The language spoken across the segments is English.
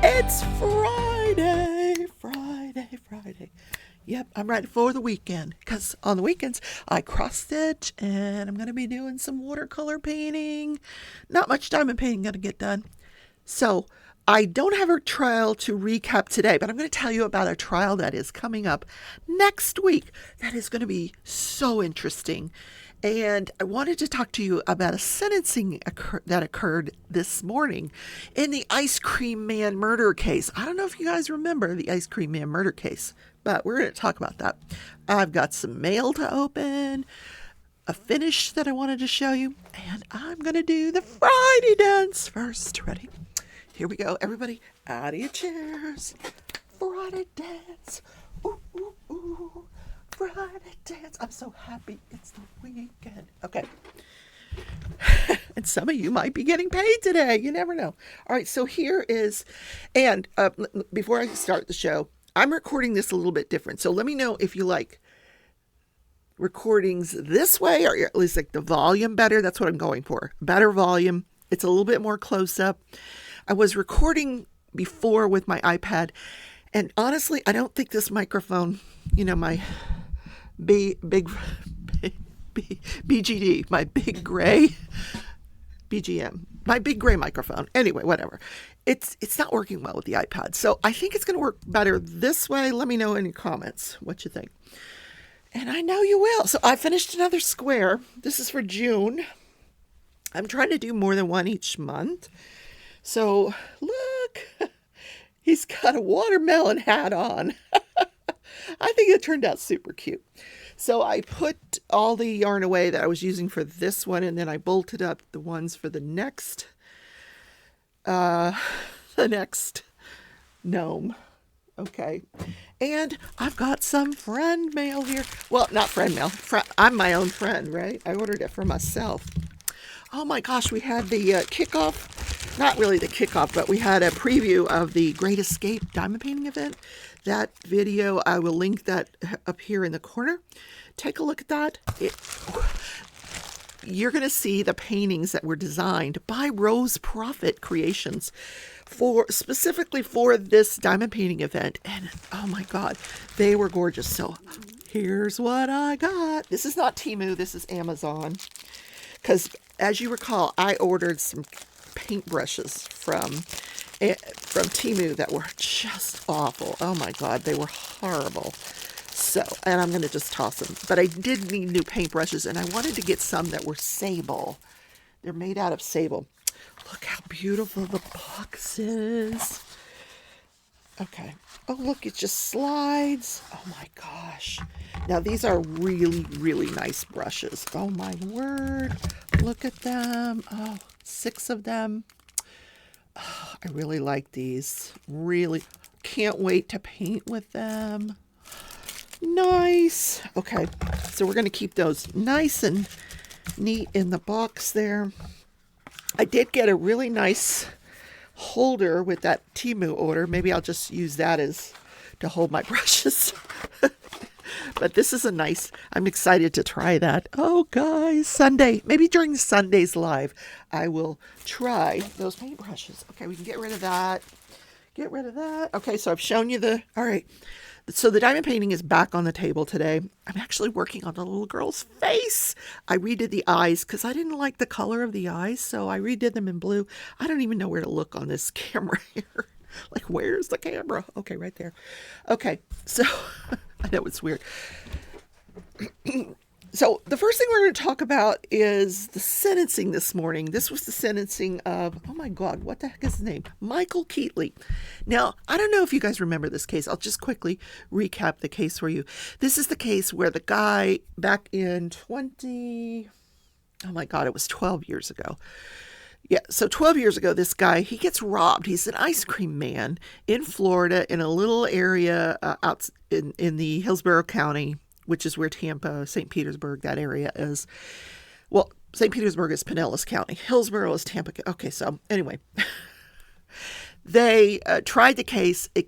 It's Friday. Yep, I'm ready for the weekend because on the weekends I cross stitch and I'm going to be doing some watercolor painting. Not much diamond painting going to get done. So I don't have a trial to recap today, but I'm going to tell you about a trial that is coming up next week that is going to be so interesting. And I wanted to talk to you about a sentencing that occurred this morning in the Ice Cream Man murder case. I don't know if you guys remember the Ice Cream Man murder case, but we're going to talk about that. I've got some mail to open, a finish that I wanted to show you, and I'm going to do the Friday dance first. Ready? Here we go. Everybody, out of your chairs. Friday dance. Ooh, ooh, ooh. Friday dance. I'm so happy it's the weekend. Okay. And some of you might be getting paid today. You never know. All right, so here is, and before I start the show, I'm recording this a little bit different. So let me know if you like recordings this way or at least like the volume better. That's what I'm going for. Better volume. It's a little bit more close up. I was recording before with my iPad, and honestly, I don't think this microphone, my BGD, my big gray BGM, my big gray microphone. Anyway, whatever. It's not working well with the iPad. So I think it's going to work better this way. Let me know in your comments what you think. And I know you will. So I finished another square. This is for June. I'm trying to do more than one each month. So look, he's got a watermelon hat on. I think it turned out super cute. So I put all the yarn away that I was using for this one, and then I bolted up the ones for the next gnome. Okay. And I've got some friend mail here. Well, not friend mail. I'm my own friend, right? I ordered it for myself. Oh my gosh, we had the kickoff. Not really the kickoff, but we had a preview of the Great Escape diamond painting event. That video, I will link that up here in the corner. Take a look at that. You're going to see the paintings that were designed by Rose Profit Creations specifically for this diamond painting event. And oh my God, they were gorgeous. So here's what I got. This is not Temu, this is Amazon. Because as you recall, I ordered some paintbrushes from Temu that were just awful. Oh my God, they were horrible. So, and I'm going to just toss them. But I did need new paintbrushes, and I wanted to get some that were sable. They're made out of sable. Look how beautiful the box is. Okay. Oh, look, it just slides. Oh my gosh. Now, these are really, really nice brushes. Oh my word. Look at them. Oh, 6 of them. Oh, I really like these. Really can't wait to paint with them. Nice. Okay, so we're going to keep those nice and neat in the box there. I did get a really nice holder with that Temu order. Maybe I'll just use that as to hold my brushes. But this is I'm excited to try that. Oh, guys, Sunday, maybe during Sunday's live, I will try those paintbrushes. Okay, we can get rid of that. Okay, so I've shown you all right. So the diamond painting is back on the table today. I'm actually working on the little girl's face. I redid the eyes because I didn't like the color of the eyes, so I redid them in blue. I don't even know where to look on this camera here. Like, where's the camera? Okay, right there. Okay, so I know it's weird. So the first thing we're going to talk about is the sentencing this morning. This was the sentencing of, oh my God, what the heck is his name? Michael Keatley. Now, I don't know if you guys remember this case. I'll just quickly recap the case for you. This is the case where the guy back in it was 12 years ago. Yeah, so 12 years ago, this guy, he gets robbed. He's an ice cream man in Florida in a little area out in the Hillsborough County, which is where Tampa, St. Petersburg, that area is. Well, St. Petersburg is Pinellas County. Hillsborough is Tampa. Okay, so anyway, they tried the case. They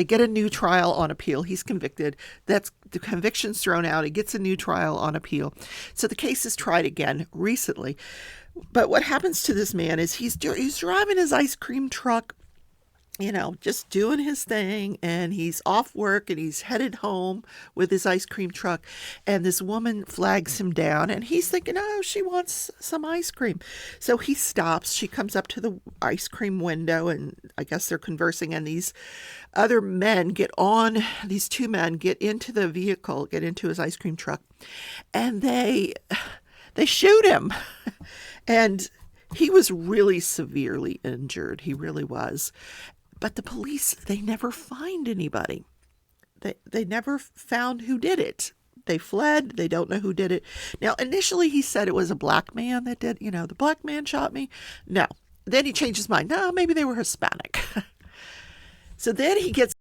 get a new trial on appeal. He's convicted. That's the conviction's thrown out. He gets a new trial on appeal. So the case is tried again recently. But what happens to this man is he's driving his ice cream truck, just doing his thing, and he's off work and he's headed home with his ice cream truck, and this woman flags him down, and he's thinking, oh, she wants some ice cream. So he stops. She comes up to the ice cream window, and I guess they're conversing, and these other men these two men get into the vehicle, get into his ice cream truck, and they shoot him. And he was really severely injured. He really was. But the police, they never find anybody. They never found who did it. They fled. They don't know who did it. Now, initially he said it was a black man that did, the black man shot me. No. Then he changed his mind. No, maybe they were Hispanic. So then he gets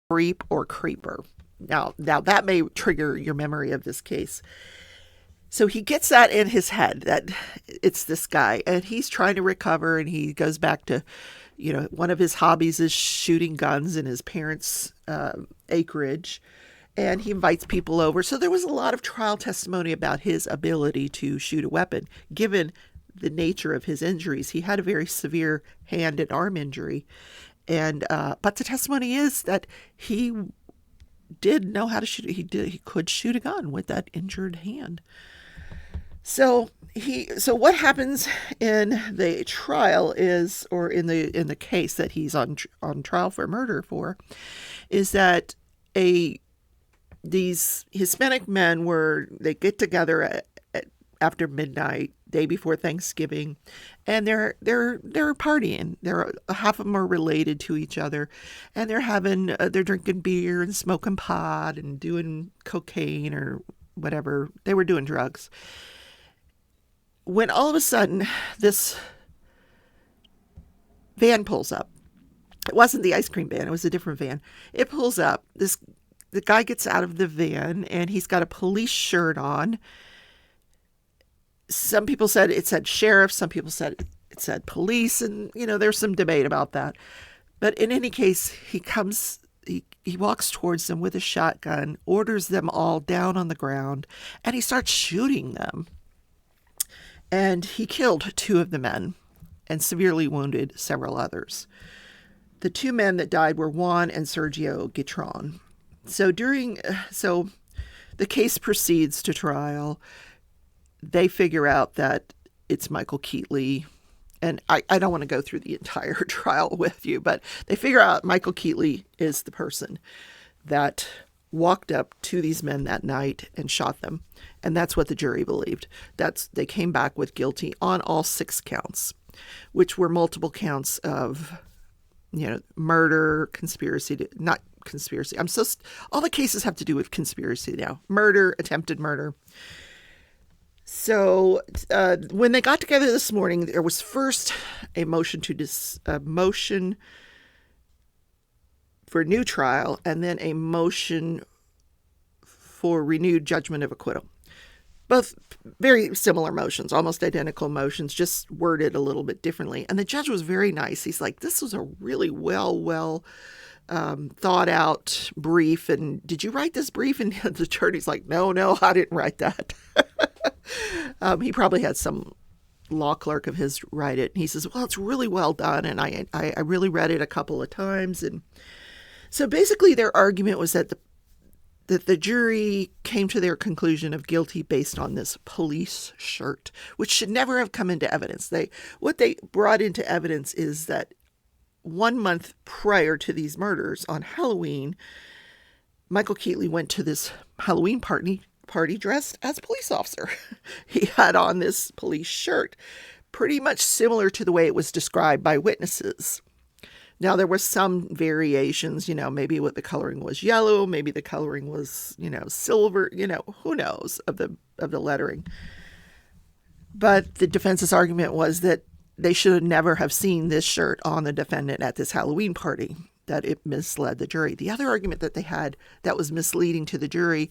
creep or creeper. Now that may trigger your memory of this case. So he gets that in his head that it's this guy, and he's trying to recover, and he goes back to, one of his hobbies is shooting guns in his parents' acreage, and he invites people over. So there was a lot of trial testimony about his ability to shoot a weapon, given the nature of his injuries. He had a very severe hand and arm injury, and but the testimony is that he did know how to shoot. He could shoot a gun with that injured hand. So what happens in the trial is, or in the case that he's on trial for murder for, is that these Hispanic men they get together after midnight, day before Thanksgiving, and they're partying. Half of them are related to each other, and they're drinking beer and smoking pot and doing cocaine or whatever. They were doing drugs. When all of a sudden this van pulls up. It wasn't the ice cream van, it was a different van. It pulls up. The guy gets out of the van, and he's got a police shirt on. Some people said it said sheriff, some people said it said police, and there's some debate about that. But in any case, he walks towards them with a shotgun, orders them all down on the ground, and he starts shooting them. And he killed 2 of the men and severely wounded several others. The 2 men that died were Juan and Sergio Gitron. So the case proceeds to trial. They figure out that it's Michael Keatley. And I don't want to go through the entire trial with you, but they figure out Michael Keatley is the person that walked up to these men that night and shot them. And that's what the jury believed. They came back with guilty on all 6 counts, which were multiple counts of, murder, not conspiracy. All the cases have to do with conspiracy now. Murder, attempted murder. So when they got together this morning, there was first a motion for new trial, and then a motion for renewed judgment of acquittal. Both very similar motions, almost identical motions, just worded a little bit differently. And the judge was very nice. He's like, this was a really well thought out brief. And did you write this brief? And the attorney's like, no, I didn't write that. He probably had some law clerk of his write it. And he says, well, it's really well done. And I really read it a couple of times. And so basically their argument was that the jury came to their conclusion of guilty based on this police shirt, which should never have come into evidence. What they brought into evidence is that 1 month prior to these murders, on Halloween, Michael Keatley went to this Halloween party dressed as a police officer. He had on this police shirt, pretty much similar to the way it was described by witnesses. Now, there were some variations, maybe what the coloring was yellow, maybe the coloring was, silver, who knows of the lettering. But the defense's argument was that they should never have seen this shirt on the defendant at this Halloween party, that it misled the jury. The other argument that they had that was misleading to the jury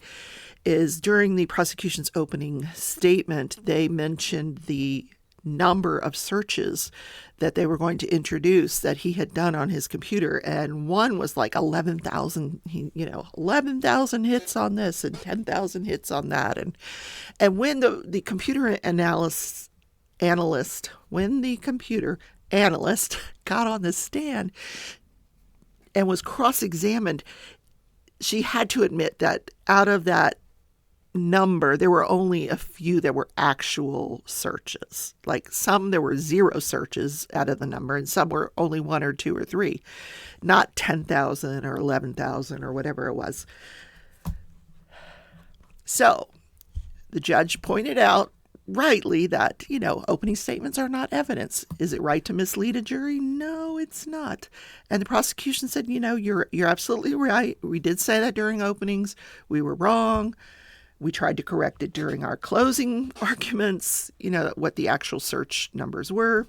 is during the prosecution's opening statement, they mentioned the number of searches that they were going to introduce that he had done on his computer. And one was like 11,000, 11,000 hits on this and 10,000 hits on that. And when the computer analyst got on the stand and was cross-examined, she had to admit that out of that number, there were only a few that were actual searches. Like some, there were 0 searches out of the number, and some were only 1 or 2 or 3, not 10,000 or 11,000 or whatever it was. So the judge pointed out rightly that, opening statements are not evidence. Is it right to mislead a jury? No, it's not. And the prosecution said, you're absolutely right. We did say that during openings. We were wrong. We tried to correct it during our closing arguments, what the actual search numbers were.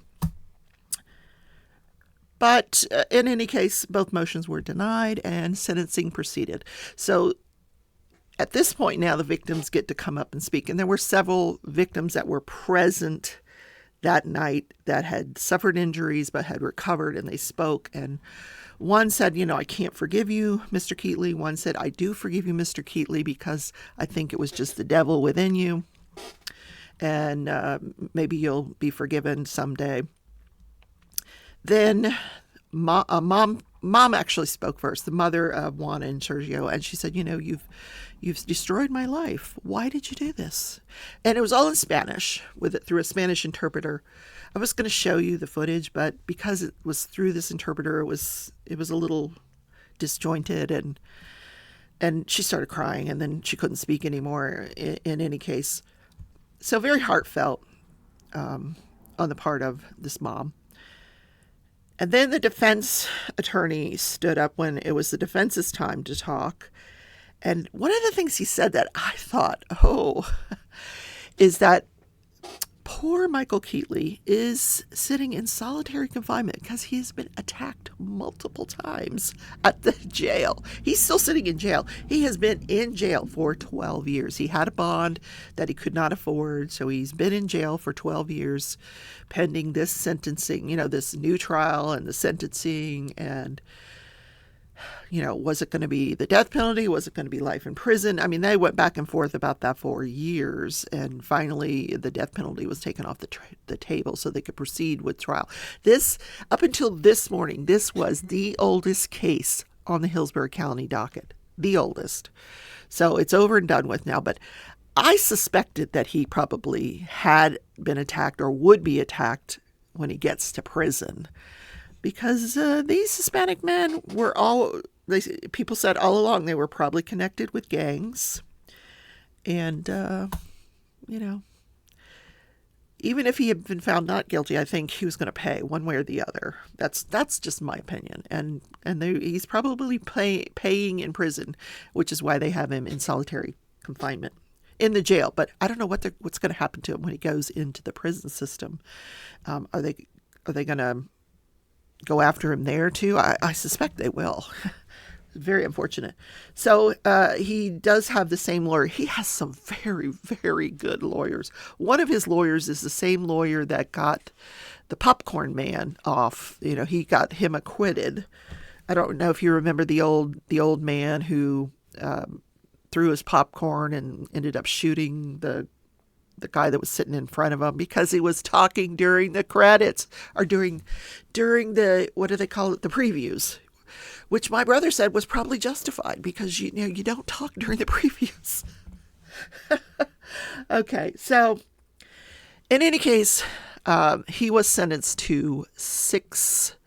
But in any case, both motions were denied and sentencing proceeded. So at this point now, the victims get to come up and speak. And there were several victims that were present that night that had suffered injuries but had recovered, and they spoke. And one said, I can't forgive you, Mr. Keatley. One said, I do forgive you, Mr. Keatley, because I think it was just the devil within you. And maybe you'll be forgiven someday. Then mom actually spoke first, the mother of Juana and Sergio. And she said, you've destroyed my life. Why did you do this? And it was all in Spanish through a Spanish interpreter. I was going to show you the footage, but because it was through this interpreter, it was a little disjointed, and she started crying, and then she couldn't speak anymore in any case. So very heartfelt on the part of this mom. And then the defense attorney stood up when it was the defense's time to talk. And one of the things he said that I thought, is that poor Michael Keatley is sitting in solitary confinement because he's been attacked multiple times at the jail. He's still sitting in jail. He has been in jail for 12 years. He had a bond that he could not afford, so he's been in jail for 12 years pending this sentencing, this new trial and the sentencing. And was it going to be the death penalty? Was it going to be life in prison? I mean, they went back and forth about that for years. And finally, the death penalty was taken off the table so they could proceed with trial. Up until this morning, this was the oldest case on the Hillsborough County docket. The oldest. So it's over and done with now. But I suspected that he probably had been attacked or would be attacked when he gets to prison. Because these Hispanic men were people said all along they were probably connected with gangs. And, even if he had been found not guilty, I think he was going to pay one way or the other. That's just my opinion. And he's probably paying in prison, which is why they have him in solitary confinement in the jail. But I don't know what's going to happen to him when he goes into the prison system. Are they going to go after him there too? I suspect they will. Very unfortunate. So he does have the same lawyer. He has some very, very good lawyers. One of his lawyers is the same lawyer that got the popcorn man off. He got him acquitted. I don't know if you remember the old man who threw his popcorn and ended up shooting the guy that was sitting in front of him because he was talking during the credits or during the, what do they call it? The previews, which my brother said was probably justified because you don't talk during the previews. Okay. So in any case, he was sentenced to 6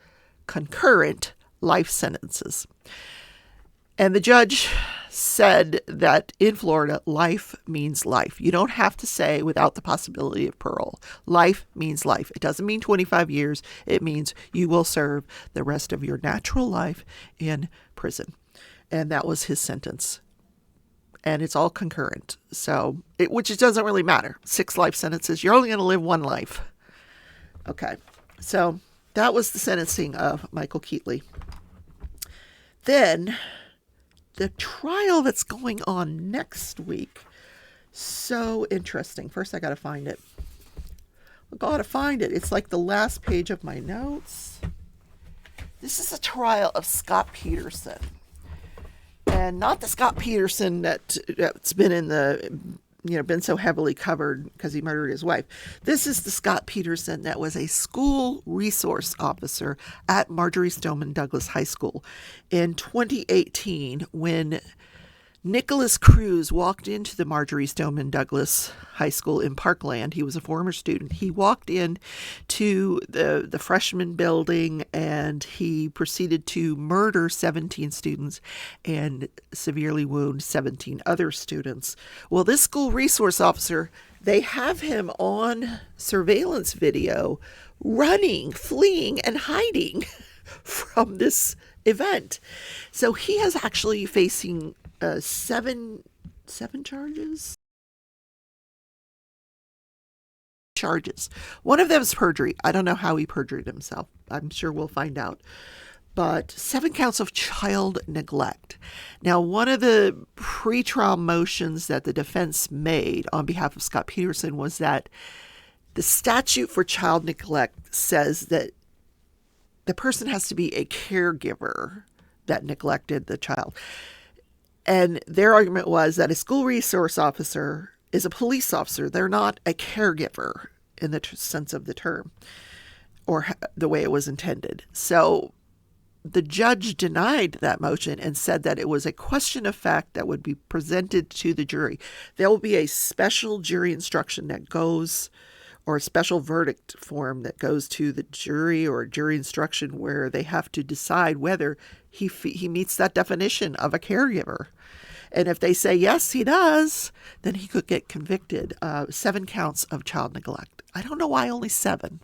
concurrent life sentences. And the judge said that in Florida, life means life. You don't have to say without the possibility of parole. Life means life. It doesn't mean 25 years. It means you will serve the rest of your natural life in prison. And that was his sentence. And it's all concurrent. So, which it doesn't really matter. 6 life sentences. You're only going to live one life. Okay. So that was the sentencing of Michael Keatley. Then the trial that's going on next week. So interesting. First, I got to find it. I gotta find it. It's like the last page of my notes. This is a trial of Scott Peterson. And not the Scott Peterson that's been in the, been so heavily covered because he murdered his wife. This is the Scott Peterson that was a school resource officer at Marjory Stoneman Douglas High School in 2018 when Nicholas Cruz walked into the Marjory Stoneman Douglas High School in Parkland. He was a former student. He walked in to the freshman building and he proceeded to murder 17 students and severely wound 17 other students. Well, this school resource officer, they have him on surveillance video running, fleeing, and hiding from this event. So he is actually facing seven charges. One of them is perjury. I don't know how he perjured himself. I'm sure we'll find out. But 7 counts of child neglect. Now, one of the pretrial motions that the defense made on behalf of Scott Peterson was that the statute for child neglect says that the person has to be a caregiver that neglected the child. And their argument was that a school resource officer is a police officer. They're not a caregiver in the sense of the term or the way it was intended. So the judge denied that motion and said that it was a question of fact that would be presented to the jury. There will be a special jury instruction that goes, or a special verdict form that goes to the jury, or a jury instruction where they have to decide whether he meets that definition of a caregiver. And if they say, yes, he does, then he could get convicted. 7 counts of child neglect. I don't know why only 7.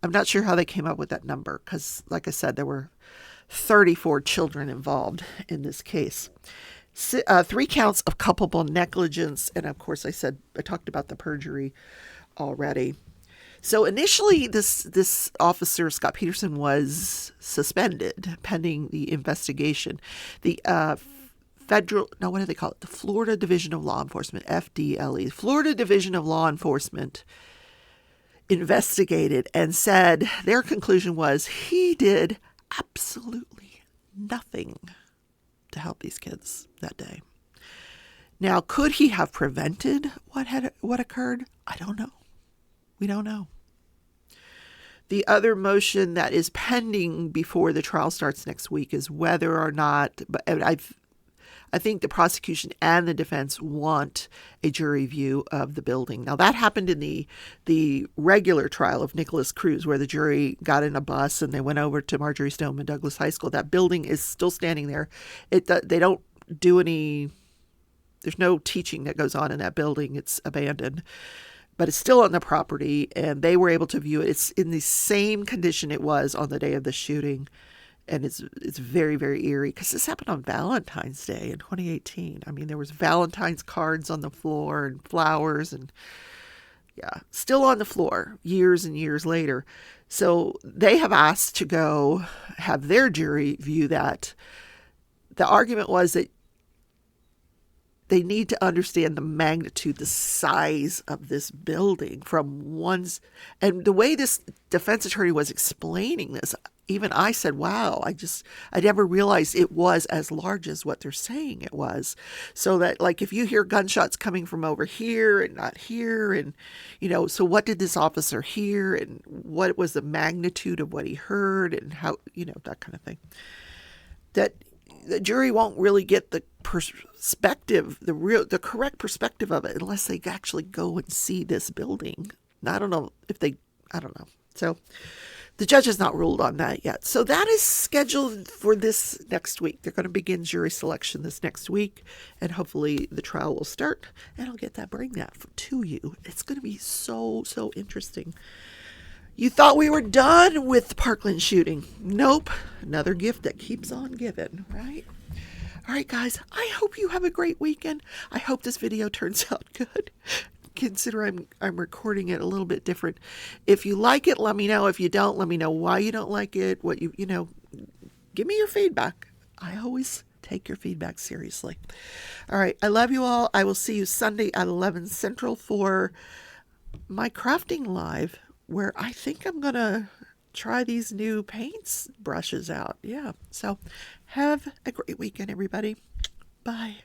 I'm not sure how they came up with that number because, like I said, there were 34 children involved in this case. 3 counts of culpable negligence. And, of course, I talked about the perjury already. So initially, this officer, Scott Peterson, was suspended pending the investigation. The what do they call it? The Florida Division of Law Enforcement, FDLE. Florida Division of Law Enforcement investigated and said their conclusion was he did absolutely nothing to help these kids that day. Now, could he have prevented what occurred? I don't know. We don't know. The other motion that is pending before the trial starts next week is whether or not, but I think the prosecution and the defense want a jury view of the building. Now, that happened in the regular trial of Nicholas Cruz, where the jury got in a bus and they went over to Marjory Stoneman Douglas High School. That building is still standing there. They don't do any, there's no teaching that goes on in that building. It's abandoned. But it's still on the property, and they were able to view it. It's in the same condition it was on the day of the shooting. And it's very, very eerie because this happened on Valentine's Day in 2018. I mean, there was Valentine's cards on the floor and flowers and, yeah, still on the floor years and years later. So they have asked to go have their jury view that. The argument was that they need to understand the magnitude, the size of this building and the way this defense attorney was explaining this, even I said, wow, I never realized it was as large as what they're saying it was. So that, like, if you hear gunshots coming from over here and not here, and, so what did this officer hear and what was the magnitude of what he heard and how, that kind of thing. That the jury won't really get the perspective, the correct perspective of it unless they actually go and see this building. I don't know. So the judge has not ruled on that yet. So that is scheduled for this next week. They're going to begin jury selection this next week, and hopefully the trial will start, and I'll bring that to you. It's going to be so, so interesting. You thought we were done with the Parkland shooting. Nope. Another gift that keeps on giving, right? All right, guys, I hope you have a great weekend. I hope this video turns out good. Consider I'm recording it a little bit different. If you like it, let me know. If you don't, let me know why you don't like it. What give me your feedback. I always take your feedback seriously. All right, I love you all. I will see you Sunday at 11 Central for my crafting live where I think I'm going to try these new paints brushes out. Yeah. So have a great weekend, everybody. Bye.